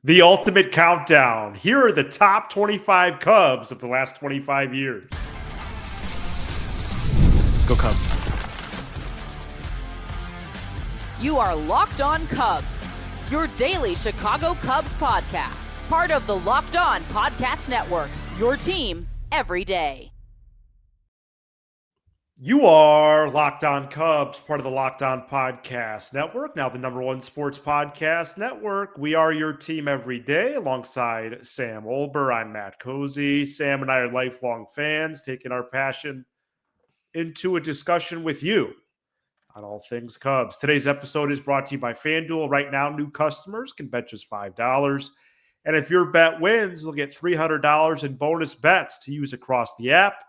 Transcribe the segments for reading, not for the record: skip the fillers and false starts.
The ultimate countdown. Here are the top 25 Cubs of the last 25 years. Go Cubs. You are Locked On Cubs, your daily Chicago Cubs podcast. Part of the Locked On Podcast Network, your team every day. You are Locked On Cubs, part of the Locked On Podcast Network, now the #1 sports podcast network. We are your team every day alongside Sam Olber. I'm Matt Cozy. Sam and I are lifelong fans, taking our passion into a discussion with you on all things Cubs. Today's episode is brought to you by FanDuel. Right now, new customers can bet just $5. And if your bet wins, you'll get $300 in bonus bets to use across the app.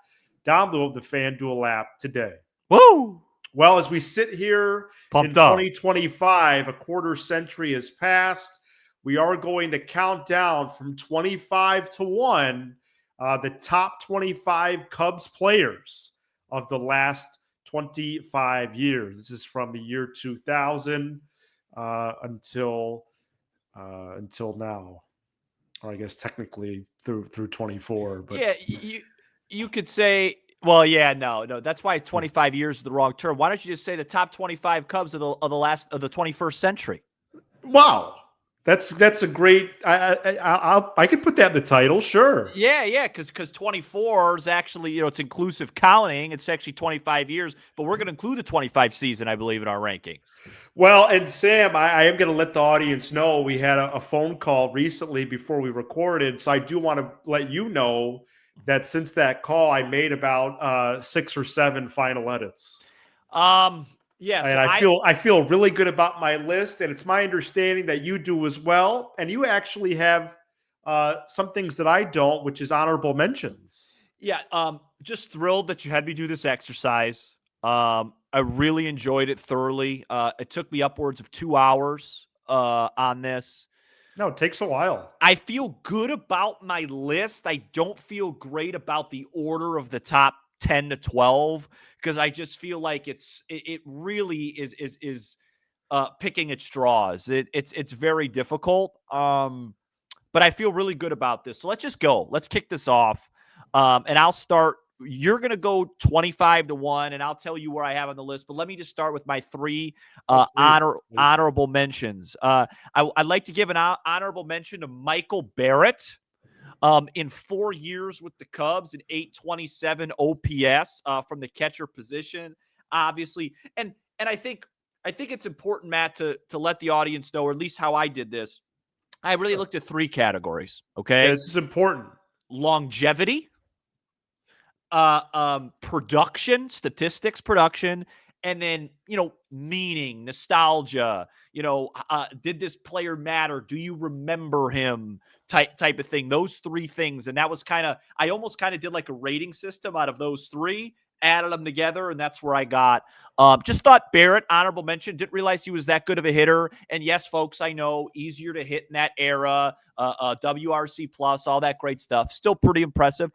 Download the FanDuel app today. Woo! Well, as we sit here Pumped in up. 2025, a quarter century has passed. We are going to count down from 25 to 1 the top 25 Cubs players of the last 25 years. This is from the year 2000 until now, or I guess technically through 24. But Yeah, you could say, well, yeah, no. That's why 25 years is the wrong term. Why don't you just say the top 25 Cubs of the 21st century? wow, that's a great. I could put that in the title, sure. Yeah, because 24 is actually, it's inclusive counting. It's actually 25 years, but we're going to include the 25 season, I believe, in our rankings. Well, and Sam, I am going to let the audience know we had a phone call recently before we recorded, so I do want to let you know that since that call, I made about 6 or 7 final edits. Yeah, and I feel really good about my list, and it's my understanding that you do as well. And you actually have some things that I don't, which is honorable mentions. Yeah, just thrilled that you had me do this exercise. I really enjoyed it thoroughly. It took me upwards of 2 hours on this. No, it takes a while. I feel good about my list. I don't feel great about the order of the top 10 to 12 because I just feel like it really is picking at straws. It's very difficult. But I feel really good about this. So let's just go. Let's kick this off. And I'll start. You're going to go 25 to 1, and I'll tell you where I have on the list. But let me just start with my 3 please. Honorable mentions. I'd like to give an honorable mention to Michael Barrett. In 4 years with the Cubs, an .827 OPS from the catcher position, obviously. And I think it's important, Matt, to let the audience know, or at least how I did this. I really looked at 3 categories, okay? Yeah, this is important. Longevity, production, statistics, production, and then, meaning, nostalgia, did this player matter? Do you remember him? Type of thing. Those 3 things. And that was I almost did like a rating system out of those 3, added them together, and that's where I got. Just thought Barrett, honorable mention, didn't realize he was that good of a hitter. And yes, folks, I know, easier to hit in that era, WRC plus, all that great stuff. Still pretty impressive.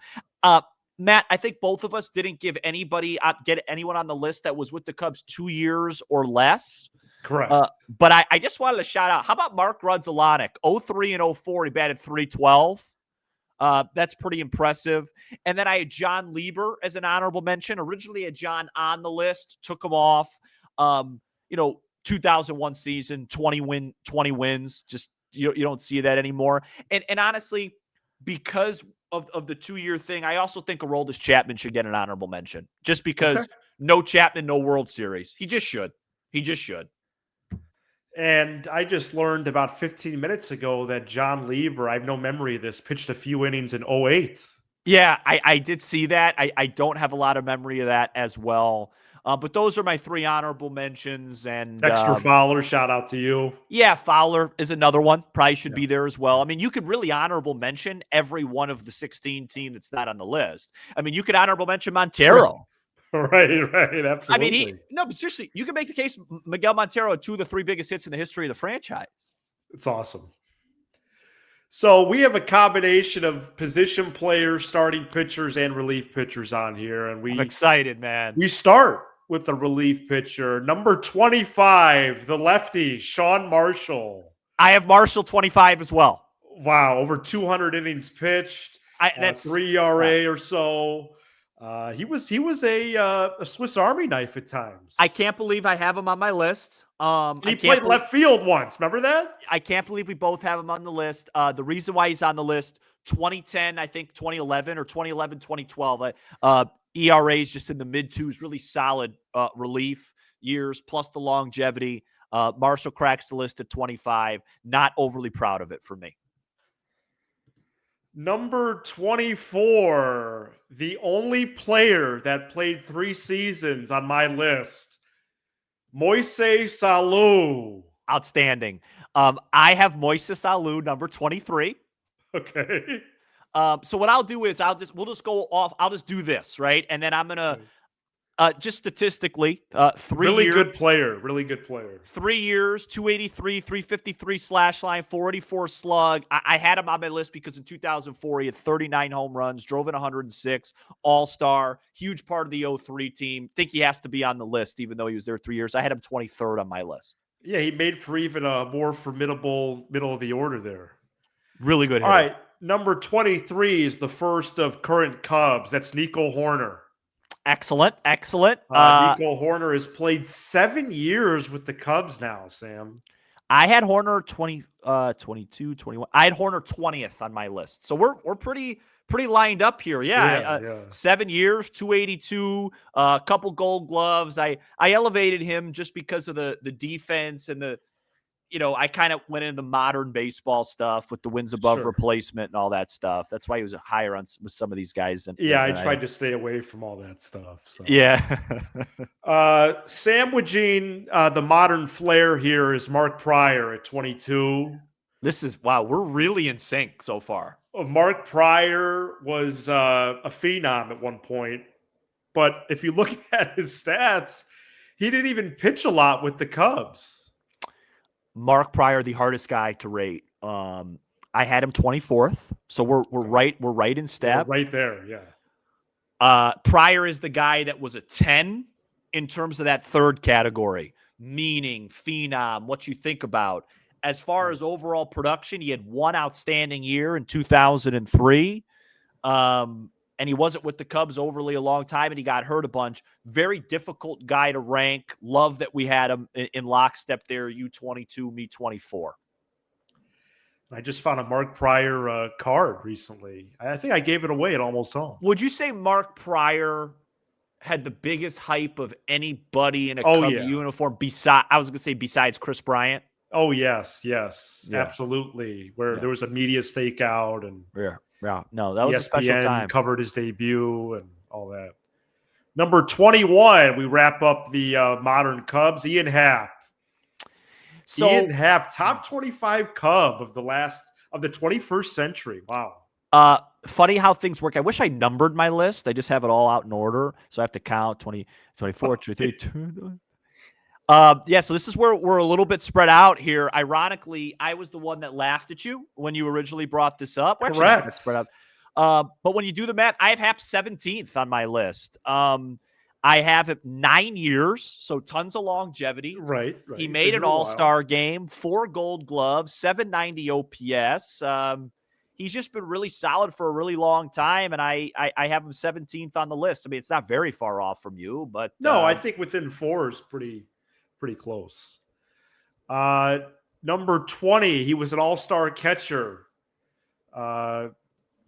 Matt, I think both of us didn't get anyone on the list that was with the Cubs 2 years or less. Correct. But I just wanted to shout out, how about Mark Rudzelanek? 03 and 04, he batted .312. That's pretty impressive. And then I had John Lieber as an honorable mention. Originally had John on the list, took him off. 2001 season, 20 wins. Just you don't see that anymore. And honestly, because of the 2-year thing, I also think Aroldis Chapman should get an honorable mention. Just because no Chapman, no World Series. He just should. And I just learned about 15 minutes ago that John Lieber, I have no memory of this, pitched a few innings in 08. Yeah, I did see that. I don't have a lot of memory of that as well. But those are my 3 honorable mentions. And Dexter Fowler, shout out to you. Yeah, Fowler is another one. Probably should be there as well. I mean, you could really honorable mention every one of the 16 team that's not on the list. I mean, you could honorable mention Montero. Right, absolutely. I mean, but seriously, you can make the case Miguel Montero had 2 of the 3 biggest hits in the history of the franchise. It's awesome. So we have a combination of position players, starting pitchers, and relief pitchers on here. And I'm excited, man. We start with the relief pitcher, number 25, the lefty, Sean Marshall. I have Marshall 25 as well. Wow, over 200 innings pitched, That's 3 ERA or so. He was a Swiss Army knife at I times. can't believe I have him on my list. And he I played can't left field once. Remember that? I can't believe we both have him on the list. The reason why he's on the list, 2010, I think 2011 or 2011, 2012. ERA is just in the mid twos, really solid relief years, plus the longevity. Marshall cracks the list at 25. Not overly proud of it for me. Number 24, the only player that played 3 seasons on my list, Moises Salou. Outstanding. I have Moises Alou, number 23. Okay. So what I'll do is we'll just go off. I'll just do this, right? And then I'm gonna just statistically, 3 Really years, good player. Really good player. 3 years, 283, 353 slash line, 484 slug. I had him on my list because in 2004 he had 39 home runs, drove in 106, all-star, huge part of the 03 team. Think he has to be on the list, even though he was there 3 years. I had him 23rd on my list. Yeah, he made for even a more formidable middle of the order there. Really good hitter. All right, number 23 is the first of current Cubs. That's Nico Horner. Excellent. Nico Horner has played 7 years with the Cubs now, Sam. I had Horner 22, 21. I had Horner 20th on my list. So we're pretty lined up here. Yeah. 7 years, 282, a couple Gold Gloves. I elevated him just because of the defense and I kind of went into the modern baseball stuff with the wins above replacement and all that stuff. That's why he was higher on with some of these guys. I tried to stay away from all that stuff. So. Yeah. Sandwiching the modern flair here is Mark Pryor at 22. We're really in sync so far. Mark Pryor was a phenom at one point, but if you look at his stats, he didn't even pitch a lot with the Cubs. Mark Pryor, the hardest guy to rate. I had him 24th, so we're right in step. We're right there, yeah. Pryor is the guy that was a 10 in terms of that third category, meaning phenom, what you think about. As far as overall production, he had one outstanding year in 2003. And he wasn't with the Cubs overly a long time, and he got hurt a bunch. Very difficult guy to rank. Love that we had him in lockstep there, you 22, me 24. I just found a Mark Pryor card recently. I think I gave it away at Almost Home. Would you say Mark Pryor had the biggest hype of anybody in a Cubs uniform besides Chris Bryant? Oh, yes, absolutely. Where there was a media stakeout and no, that was ESPN a special time. Covered his debut and all that. Number 21, we wrap up the modern Cubs. Ian Happ. Ian Happ, top 25 Cub of the 21st century. Wow. Funny how things work. I wish I numbered my list. I just have it all out in order, so I have to count 20, 24, 23, 2. So this is where we're a little bit spread out here. Ironically, I was the one that laughed at you when you originally brought this up. Correct. Spread out. But when you do the math, I have Hap 17th on my list. I have it 9 years, so tons of longevity. Right. He made an all-star game, 4 Gold Gloves, 790 OPS. He's just been really solid for a really long time, and I have him 17th on the list. I mean, it's not very far off from you, but no, I think within 4 is pretty close. Number 20, he was an all-star catcher.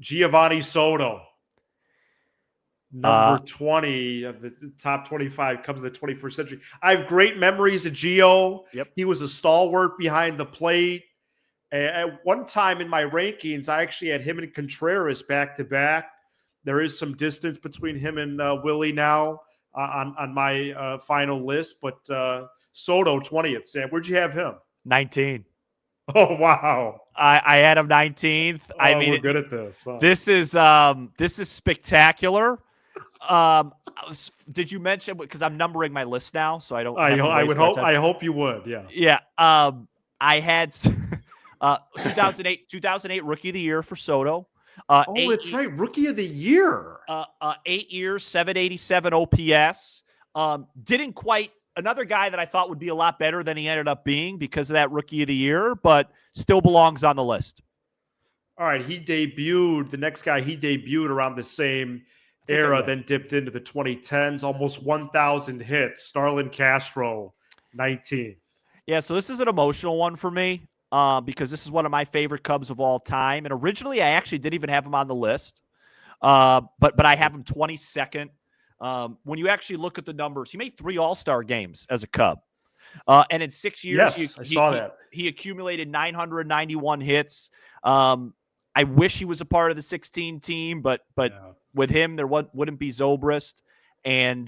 Giovanni Soto. Number 20 of the top 25 comes in the 21st century. I have great memories of Gio. Yep. He was a stalwart behind the plate. At one time in my rankings, I actually had him and Contreras back-to-back. There is some distance between him and Willie now on my final list, but Soto 20th. Sam, where'd you have him? 19. Oh, wow. I had him 19th. I mean, we're good at this. Huh? This is spectacular. Did you mention, because I'm numbering my list now, so I don't. I hope you would. Yeah. Yeah. I had 2008 Rookie of the Year for Soto. That's right. Rookie of the Year. 8 years, 787 OPS. Didn't quite. Another guy that I thought would be a lot better than he ended up being because of that Rookie of the Year, but still belongs on the list. All right, the next guy he debuted around the same era, then dipped into the 2010s, almost 1,000 hits. Starlin Castro, 19th. Yeah, so this is an emotional one for me because this is one of my favorite Cubs of all time. And originally, I actually didn't even have him on the list, but I have him 22nd. When you actually look at the numbers, he made 3 All-Star games as a Cub. And in 6 years, Yes, I saw that. He accumulated 991 hits. I wish he was a part of the 16 team, but with him, there wouldn't be Zobrist. And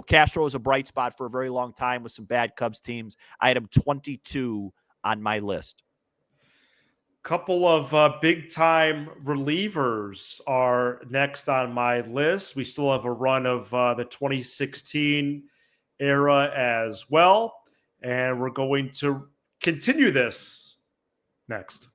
Castro was a bright spot for a very long time with some bad Cubs teams. I had him 22 on my list. Couple of big-time relievers are next on my list. We still have a run of the 2016 era as well, and we're going to continue this next.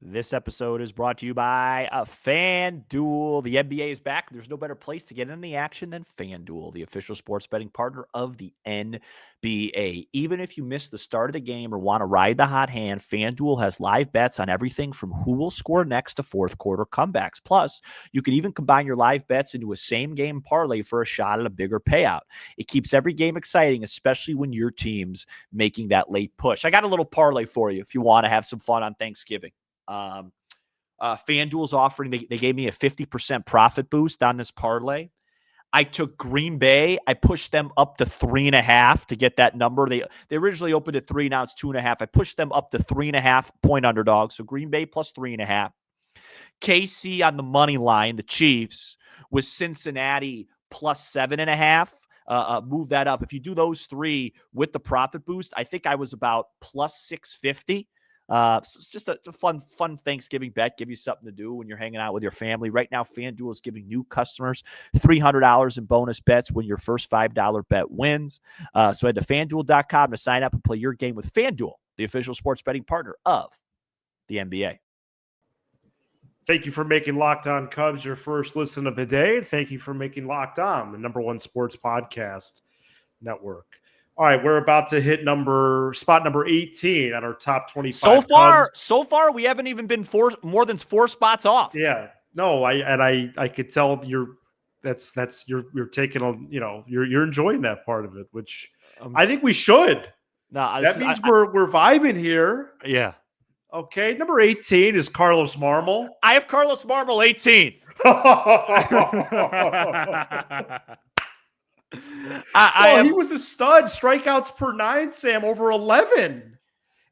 This episode is brought to you by FanDuel. The NBA is back. There's no better place to get in the action than FanDuel, the official sports betting partner of the NBA. Even if you missed the start of the game or want to ride the hot hand, FanDuel has live bets on everything from who will score next to fourth quarter comebacks. Plus, you can even combine your live bets into a same-game parlay for a shot at a bigger payout. It keeps every game exciting, especially when your team's making that late push. I got a little parlay for you if you want to have some fun on Thanksgiving. FanDuel's offering, they gave me a 50% profit boost on this parlay. I took Green Bay. I pushed them up to 3.5 to get that number. They originally opened at 3. Now it's 2.5. I pushed them up to 3.5 point underdog. So Green Bay plus 3.5. KC on the money line, the Chiefs, with Cincinnati plus 7.5. Move that up. If you do those 3 with the profit boost, I think I was about plus 650. So it's just a fun Thanksgiving bet. Give you something to do when you're hanging out with your family. Right now, FanDuel is giving new customers $300 in bonus bets when your first $5 bet wins. So head to FanDuel.com to sign up and play your game with FanDuel, the official sports betting partner of the NBA. Thank you for making Locked On Cubs your first listen of the day. Thank you for making Locked On the #1 sports podcast network. All right, we're about to hit spot number 18 on our top 25. So far, we haven't even been more than 4 spots off. Yeah, no, I could tell you're taking you're enjoying that part of it, which I think we should. No, that means we're vibing here. Yeah. Okay, number 18 is Carlos Marmol. I have Carlos Marmol 18th. He was a stud. Strikeouts per 9, Sam, over 11.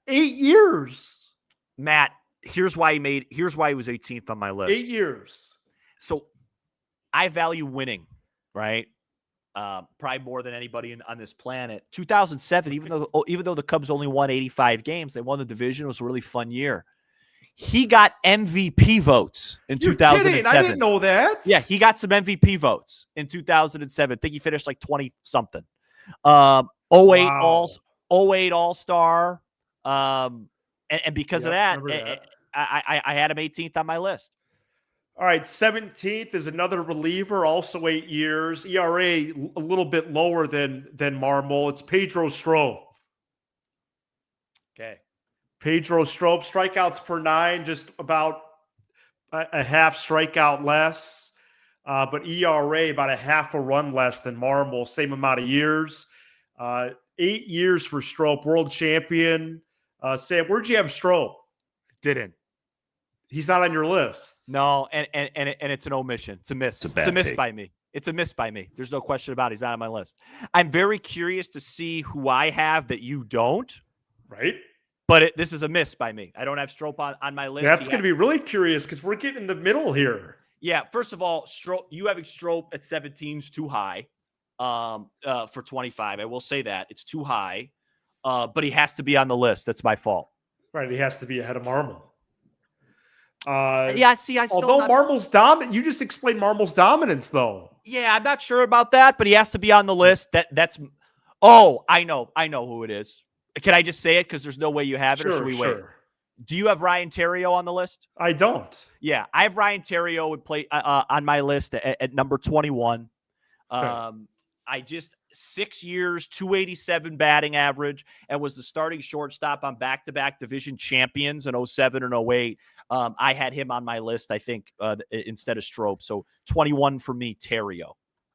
8 years. Matt, here's why he was 18th on my list. 8 years. So I value winning, right? Probably more than anybody on this planet. 2007, even though the Cubs only won 85 games, they won the division. It was a really fun year. He got MVP votes in 2007. Kidding. I didn't know that. Yeah, he got some MVP votes in 2007. I think he finished like 20-something. 08 All-Star. And because of that, I had him 18th on my list. All right, 17th is another reliever, also 8 years. ERA a little bit lower than Marmol. It's Pedro Strop. Okay. Pedro Strop, strikeouts per 9, just about a half strikeout less. But ERA about a half a run less than Marmol, same amount of years. 8 years for Strop, world champion. Sam, where'd you have Strop? Didn't. He's not on your list. No, and it's an omission. It's a miss. It's a miss by me. It's a miss by me. There's no question about it. He's not on my list. I'm very curious to see who I have that you don't. Right. But this is a miss by me. I don't have Strop on my list. That's going to be really curious because we're getting in the middle here. Yeah. First of all, you having Strop at 17 is too high for 25. I will say that. It's too high. But he has to be on the list. That's my fault. Right. He has to be ahead of Marmol. Although Marmol's dominant, you just explained Marmol's dominance, though. Yeah, I'm not sure about that, but he has to be on the list. That's. Oh, I know who it is. Can I just say it because there's no way you have it, or should we wait? Do you have Ryan Theriot on the list? I don't. Yeah, I have Ryan Theriot would play on my list at number 21. Okay. I just 6 years, 287 batting average, and was the starting shortstop on back-to-back division champions in 07 and 08. I had him on my list, I think, instead of Strope. So 21 for me, Terrio.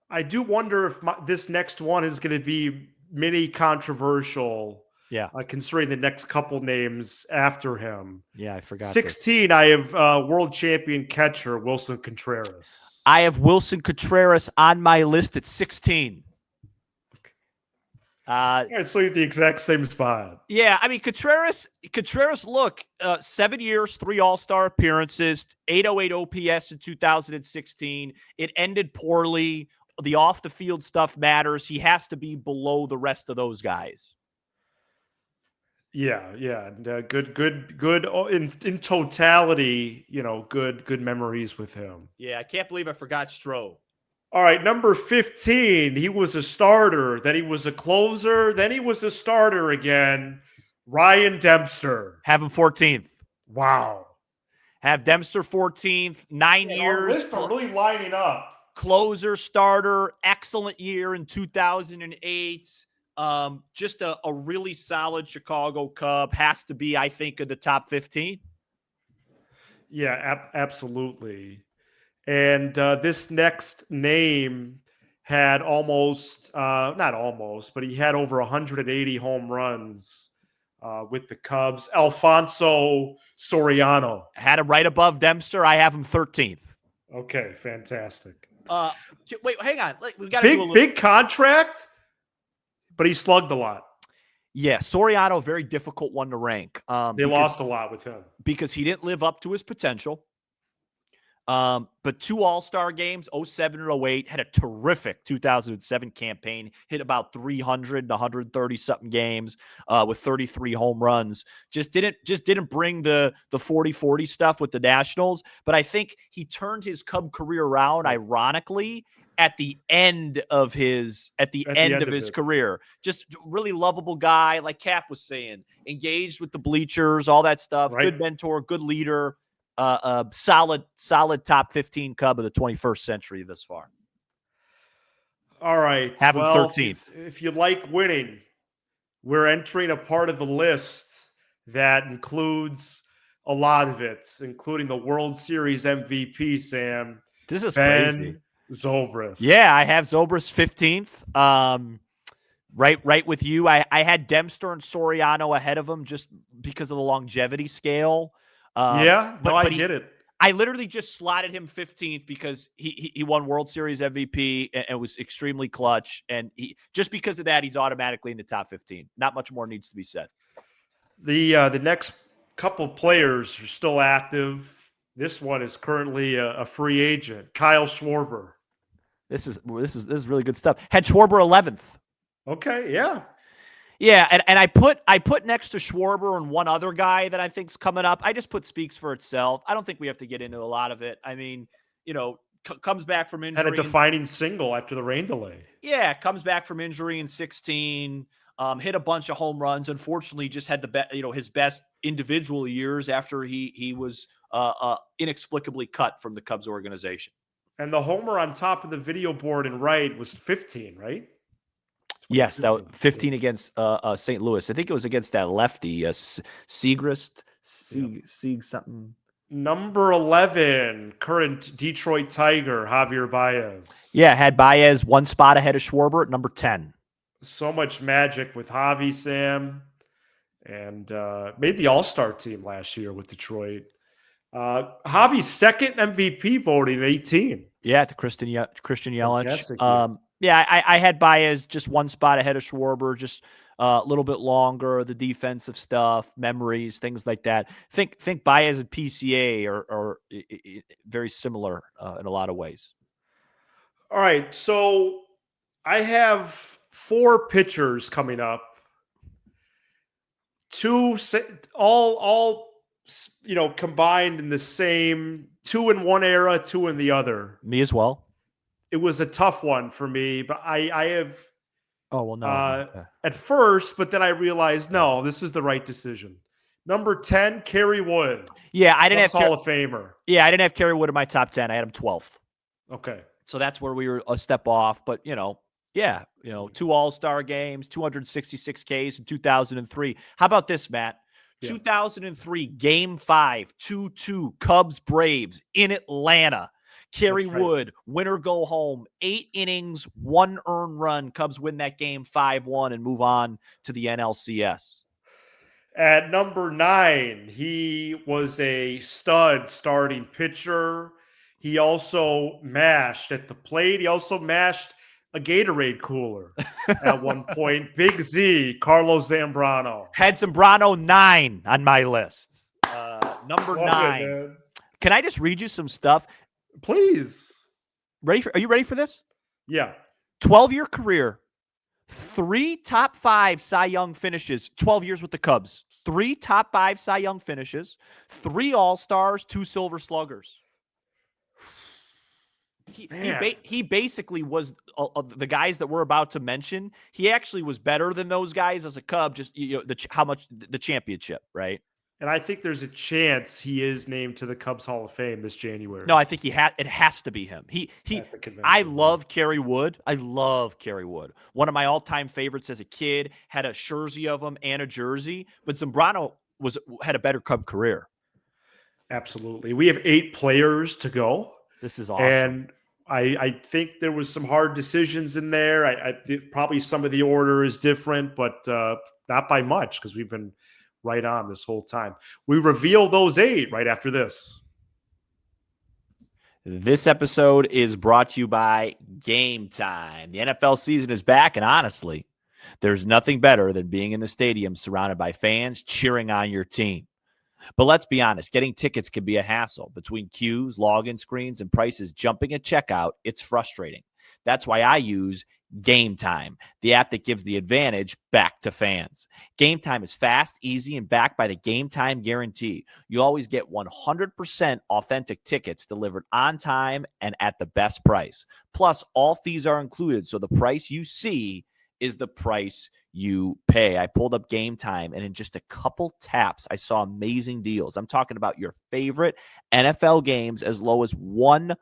I do wonder if this next one is going to be mini controversial. Yeah. Considering the next couple names after him. Yeah, I forgot. 16, I have world champion catcher Wilson Contreras. I have Wilson Contreras on my list at 16. All right, so you're at the exact same spot. Yeah, I mean, Contreras, look, 7 years, 3 All-Star appearances, 808 OPS in 2016. It ended poorly. The off-the-field stuff matters. He has to be below the rest of those guys. Yeah. And, good. In totality, good memories with him. Yeah, I can't believe I forgot Stroh. All right, number 15. He was a starter, then he was a closer, then he was a starter again. Ryan Dempster. Have him 14th. Wow. Have Dempster 14th, 9 years. Our list are really lining up. Closer, starter, excellent year in 2008. Just a really solid Chicago Cub. Has to be, I think, in the top 15. Yeah, absolutely. And this next name had not almost, but he had over 180 home runs with the Cubs. Alfonso Soriano. Had him right above Dempster. I have him 13th. Okay, fantastic. Wait, hang on. We got big contract, but he slugged a lot. Yeah, Soriano, very difficult one to rank. They lost a lot with him because he didn't live up to his potential. But 2 All-Star games, 07 and 08, had a terrific 2007 campaign, hit about 300 and 130 something games, with 33 home runs. Just didn't bring the 40-40 stuff with the Nationals. But I think he turned his Cub career around, ironically, at the end of his career. Just really lovable guy, like Cap was saying, engaged with the bleachers, all that stuff. Right. Good mentor, good leader. Solid top 15 Cub of the 21st century thus far. All right. Have him 13th. If you like winning, we're entering a part of the list that includes a lot of it, including the World Series MVP, Sam. This is Ben crazy. Zobrist. Yeah, I have Zobrist 15th. Right with you. I had Dempster and Soriano ahead of him just because of the longevity scale. I get it. I literally just slotted him 15th because he won World Series MVP and was extremely clutch. And just because of that, he's automatically in the top 15. Not much more needs to be said. The next couple players are still active. This one is currently a free agent. Kyle Schwarber. This is really good stuff. Had Schwarber 11th. Okay, yeah. Yeah, and I put next to Schwarber and one other guy that I think's coming up. I just put Speaks for itself. I don't think we have to get into a lot of it. I mean, comes back from injury. Had a defining single after the rain delay. Yeah, comes back from injury in 16. Hit a bunch of home runs. Unfortunately, just had his best individual years after he was inexplicably cut from the Cubs organization. And the homer on top of the video board and right was 15, right? Yes, that was 15 against St. Louis. I think it was against that lefty, Segrist, Sieg something. Number 11, current Detroit Tiger, Javier Baez. Yeah, had Baez one spot ahead of Schwarber at number 10. So much magic with Javi, Sam, and made the All-Star team last year with Detroit. Javi's second MVP voting at 18. Yeah, to Christian Yelich. Yeah, I had Baez just one spot ahead of Schwarber, just a little bit longer, the defensive stuff, memories, things like that. Think Baez and PCA are very similar in a lot of ways. All right, so I have 4 pitchers coming up. 2 all combined in the same, 2 in one era, 2 in the other. Me as well. It was a tough one for me, but I have at first, but then I realized, no, this is the right decision. Number 10, Kerry Wood. Yeah, I didn't have Hall of Famer. Yeah, I didn't have Kerry Wood in my top 10. I had him 12th. Okay. So that's where we were a step off, but Yeah, 2 All-Star games, 266 Ks in 2003. How about this, Matt? Yeah. 2003, Game 5, 2-2, Cubs-Braves in Atlanta. Kerry Wood, winner go home, 8 innings, 1 earned run. Cubs win that game 5-1 and move on to the NLCS. At number 9, he was a stud starting pitcher. He also mashed at the plate. He also mashed a Gatorade cooler at one point. Big Z, Carlos Zambrano. Had Zambrano 9 on my list. Number Love 9. it, man. Can I just read you some stuff? Please. Are you ready for this? Yeah. 12-year career, 3 top 5 Cy Young finishes, 12 years with the Cubs. 3 top 5 Cy Young finishes, 3 All-Stars, 2 Silver Sluggers. He basically was the guys that we're about to mention. He actually was better than those guys as a Cub. Just the championship, right? And I think there's a chance he is named to the Cubs Hall of Fame this January. No, I think it has to be him. I love Kerry Wood. I love Kerry Wood. One of my all-time favorites as a kid. Had a jersey of him and a jersey, but Zambrano had a better Cub career. Absolutely. We have 8 players to go. This is awesome. And I think there was some hard decisions in there. I probably some of the order is different, but not by much because we've been right on this whole time. We reveal those 8 right after this. This episode is brought to you by Game Time. The NFL season is back, and honestly, there's nothing better than being in the stadium surrounded by fans cheering on your team. But let's be honest, getting tickets can be a hassle. Between queues, login screens, and prices jumping at checkout, it's frustrating. That's why I use Game Time, the app that gives the advantage back to fans. Game Time is fast, easy, and backed by the Game Time guarantee. You always get 100% authentic tickets delivered on time and at the best price. Plus, all fees are included, so the price you see is the price you pay. I pulled up Game Time, and in just a couple taps, I saw amazing deals. I'm talking about your favorite NFL games as low as $100.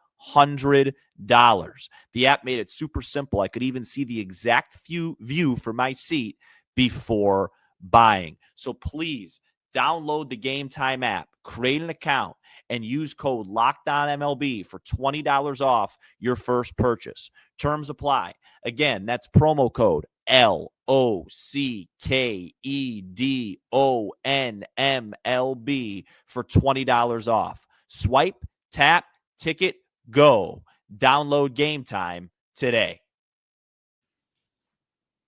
The app made it super simple. I could even see the exact view for my seat before buying. So please download the Game Time app, create an account, and use code LOCKEDONMLB for $20 off your first purchase. Terms apply. Again, that's promo code LOCKEDONMLB for $20 off. Swipe, tap, ticket, go. Download Game Time today.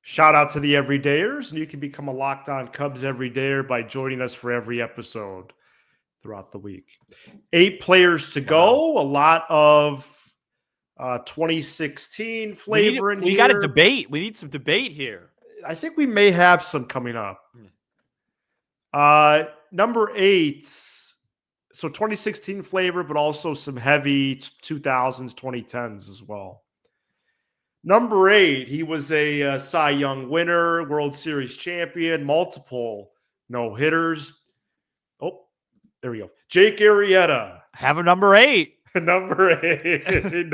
Shout out to the everydayers, and you can become a Locked On Cubs everydayer by joining us for every episode throughout the week. 8 players to go. A lot of 2016 flavor in here. We got a debate. We need some debate here. I think we may have some coming up. Number 8. So 2016 flavor, but also some heavy 2000s, 2010s as well. Number 8, he was a Cy Young winner, World Series champion, multiple no-hitters. Oh, there we go. Jake Arrieta. Have a number 8. Number 8.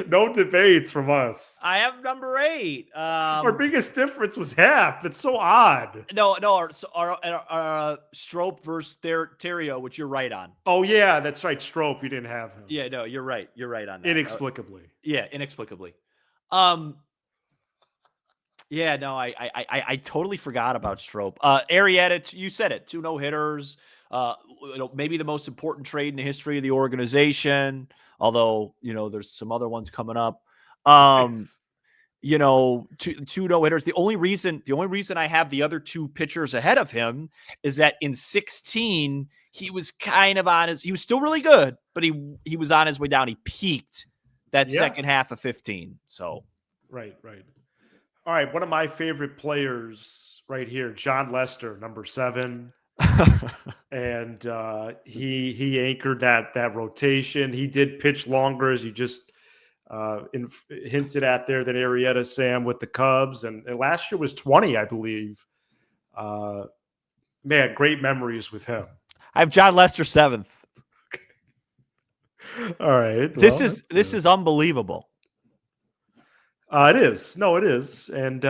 No debates from us. I have number 8. Our biggest difference was Hap. That's so odd. No. Our Strope versus Terrio, which you're right on. Oh yeah, that's right. Strope, you didn't have him. Yeah, no, you're right. You're right on that. Inexplicably. Inexplicably. Yeah, no, I totally forgot about Strope. Arrieta, you said it. 2 no-hitters. Maybe the most important trade in the history of the organization, although, there's some other ones coming up. Two no-hitters. The only reason I have the other 2 pitchers ahead of him is that in 16, he was kind of he was still really good, but he was on his way down. He peaked that second half of 15. So Right. All right, one of my favorite players right here, John Lester, number 7. And he anchored that rotation. He did pitch longer, as you just hinted at there, than Arrieta, Sam, with the Cubs. And last year was 20, I believe. Man, great memories with him. I have John Lester 7th. All right. This is unbelievable. It is. No, it is. And,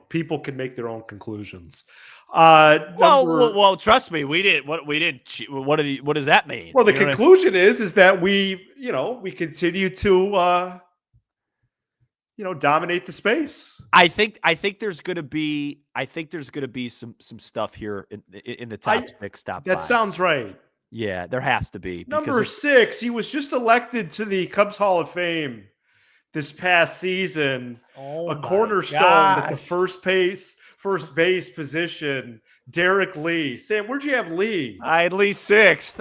people can make their own conclusions. Well, trust me, we didn't. What does that mean? Well, the You know what I conclusion is that we continue to, dominate the space. I think there's gonna be some stuff here in the top six, top That five. sounds right. Yeah, there has to be because Number 6, he was just elected to the Cubs Hall of Fame this past season. oh A my cornerstone at the gosh. first base position, Derek Lee. Sam, where'd you have Lee? I at least sixth.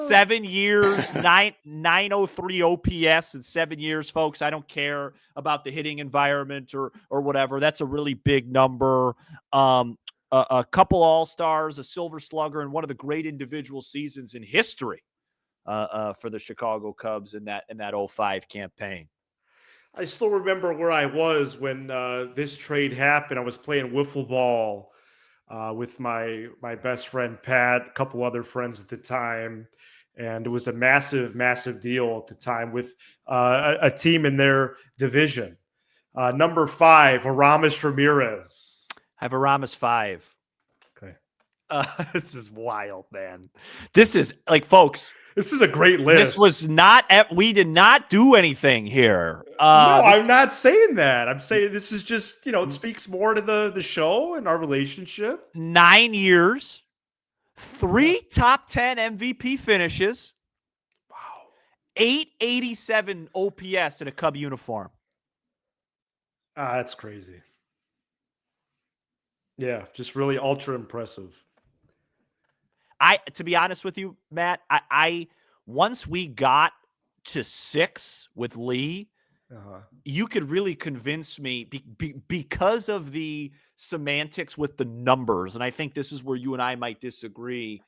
7 years, 903 OPS in 7 years, folks. I don't care about the hitting environment or whatever. That's a really big number. A couple All-Stars, a Silver Slugger, and one of the great individual seasons in history for the Chicago Cubs in that 05 campaign. I still remember where I was when this trade happened. I was playing wiffle ball with my best friend Pat, a couple other friends at the time, and it was a massive, massive deal at the time with a team in their division. Number 5, Aramis Ramirez. I have Aramis 5. Okay, This is wild, man. This is like, folks. this is a great list. This was not. We did not do anything here. No, I'm not saying that. I'm saying this is just, it speaks more to the show and our relationship. 9 years, 3 top 10 MVP finishes. Wow. 887 OPS in a Cub uniform. That's crazy. Yeah, just really ultra impressive. To be honest with you, Matt, I once we got to 6 with Lee, you could really convince me because of the semantics with the numbers, and I think this is where you and I might disagree.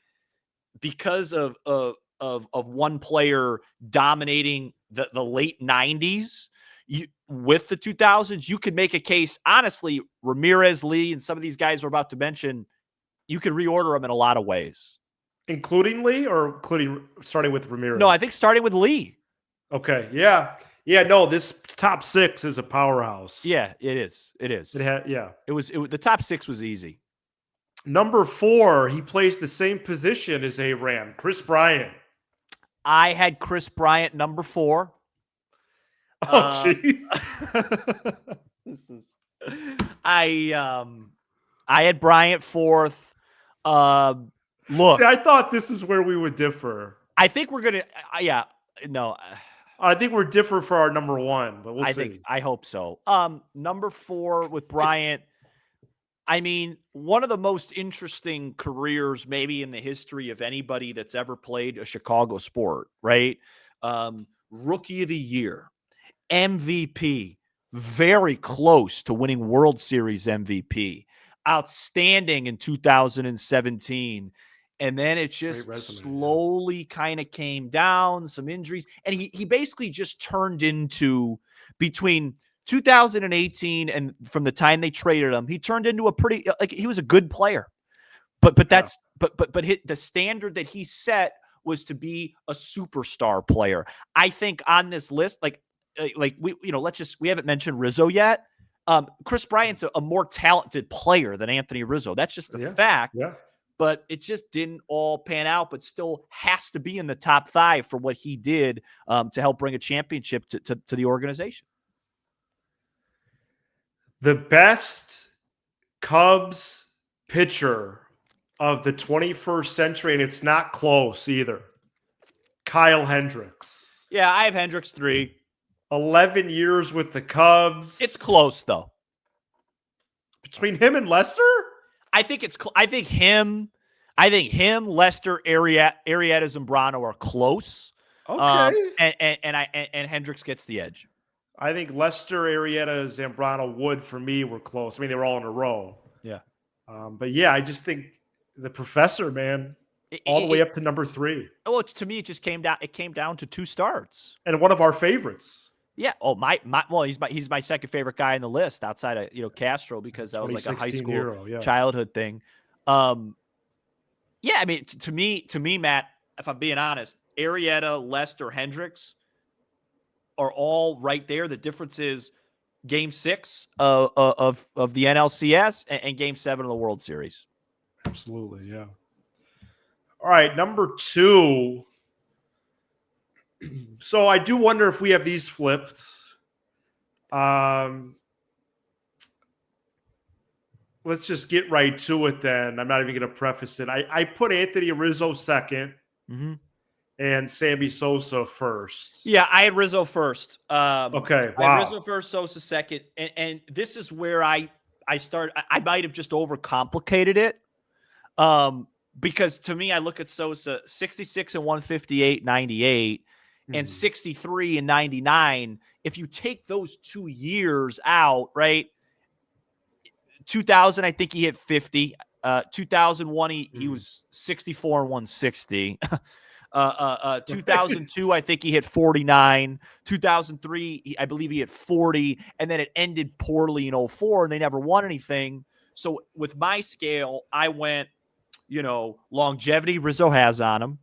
Because of one player dominating the late 90s, with the 2000s, you could make a case. Honestly, Ramirez, Lee, and some of these guys we're about to mention, you could reorder them in a lot of ways. Including Lee or starting with Ramirez? No, I think starting with Lee. Okay. Yeah. Yeah. No, this top 6 is a powerhouse. Yeah, it is. It is. It was the top 6 was easy. Number 4, he plays the same position as A-Ram, Chris Bryant. I had Chris Bryant number 4. Oh, jeez. This is. I had Bryant 4th. Look, see, I thought this is where we would differ. I think we're gonna. No. I think we're different for our number 1, but we'll see. I hope so. Number 4 with Bryant. I mean, one of the most interesting careers maybe in the history of anybody that's ever played a Chicago sport, right? Rookie of the Year, MVP, very close to winning World Series MVP, outstanding in 2017. And then it just slowly kind of came down, some injuries. And he basically just turned into, between 2018 and from the time they traded him, he turned into a pretty, he was a good player. But the standard that he set was to be a superstar player. I think on this list, we haven't mentioned Rizzo yet. Chris Bryant's a more talented player than Anthony Rizzo. That's just a fact. Yeah. But it just didn't all pan out, but still has to be in the top 5 for what he did to help bring a championship to the organization. The best Cubs pitcher of the 21st century, and it's not close either, Kyle Hendricks. Yeah, I have Hendricks 3. 11 years with the Cubs. It's close, though. Between him and Lester? I think him, Lester, Arrieta, Zambrano are close. Okay. And Hendricks gets the edge. I think Lester, Arrieta, Zambrano, Wood for me were close. I mean, they were all in a row. Yeah. But yeah, I just think the professor, man, all the way up to number 3. Well, to me, it just came down. It came down to 2 starts. And one of our favorites. Yeah. Oh, he's my second favorite guy on the list outside of Castro, because that was like a high school hero, childhood thing. Yeah. I mean, to me, Matt, if I'm being honest, Arrieta, Lester, Hendricks, are all right there. The difference is Game 6 of the NLCS and Game 7 of the World Series. Absolutely, yeah. All right, number 2. So I do wonder if we have these flipped. Let's just get right to it then. I'm not even going to preface it. I put Anthony Rizzo second and Sammy Sosa first. Yeah, I had Rizzo first. Okay, wow. I had Rizzo first, Sosa second. And this is where I might have just overcomplicated it. Because to me, I look at Sosa 66 and 158, 98, and 63 and 99. If you take those 2 years out, right? 2000, I think he hit 50. 2001, he was 64 and 160. 2002, I think he hit 49. 2003, I believe he hit 40. And then it ended poorly in 04, and they never won anything. So with my scale, I went, longevity Rizzo has on him.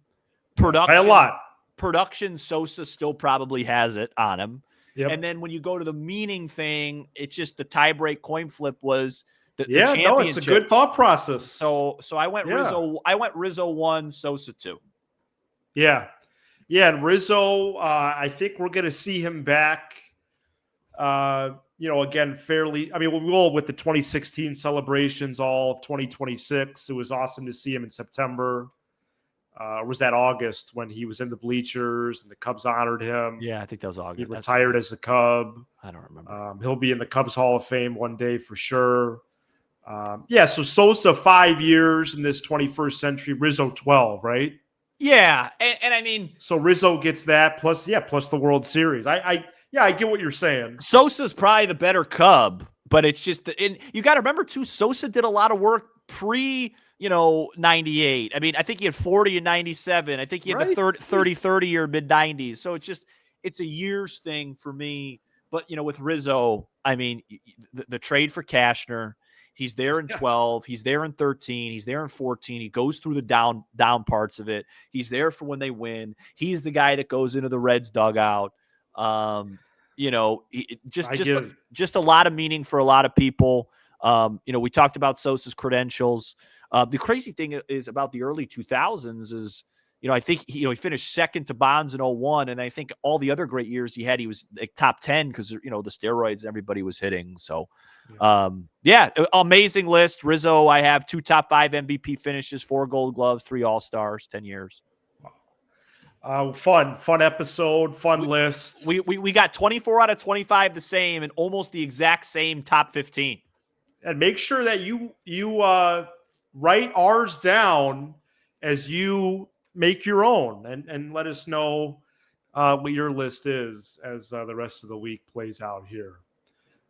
Production, by a lot. Production, Sosa still probably has it on him. Yep. And then when you go to the meaning thing, it's just the tiebreak coin flip was the championship. It's a good thought process. So I went Rizzo. I went Rizzo 1, Sosa 2. Yeah. And Rizzo, I think we're going to see him back. Again, fairly. I mean, we'll go with the 2016 celebrations, all of 2026. It was awesome to see him in September. Or was that August when he was in the bleachers and the Cubs honored him? Yeah, I think that was August. He retired as a Cub. I don't remember. He'll be in the Cubs Hall of Fame one day for sure. So Sosa 5 years in this 21st century, Rizzo 12, right? Yeah, and I mean, so Rizzo gets that plus the World Series. I get what you're saying. Sosa's probably the better Cub, but it's just you got to remember too. Sosa did a lot of work pre 98. I mean, I think he had 40 in 97. I think he had the 30 year mid 90s. So it's a years thing for me. But with Rizzo, I mean, the trade for Cashner. He's there in 12. He's there in 13. He's there in 14. He goes through the down parts of it. He's there for when they win. He's the guy that goes into the Reds dugout. Just a lot of meaning for a lot of people. We talked about Sosa's credentials. The crazy thing is about the early 2000s is, I think he finished second to Bonds in 01, and I think all the other great years he had, he was like top 10 because the steroids everybody was hitting. So, amazing list. Rizzo, I have 2 top 5 MVP finishes, 4 Gold Gloves, 3 All-Stars, 10 years. Fun episode, fun list. We got 24 out of 25 the same and almost the exact same top 15. And make sure that you write ours down as you make your own and let us know what your list is as the rest of the week plays out here.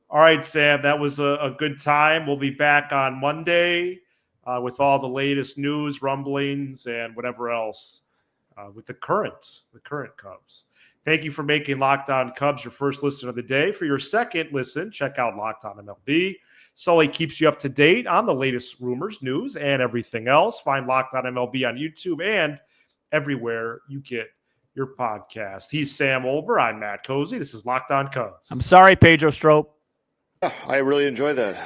All right, Sam, that was a good time. We'll be back on Monday with all the latest news, rumblings, and whatever else with the current Cubs. Thank you for making Locked On Cubs your first listen of the day. For your second listen, check out Locked On MLB. Sully keeps you up to date on the latest rumors, news, and everything else. Find Locked On MLB on YouTube and everywhere you get your podcast. He's Sam Olber. I'm Matt Cozy. This is Locked On Cubs. I'm sorry, Pedro Strop. I really enjoy that.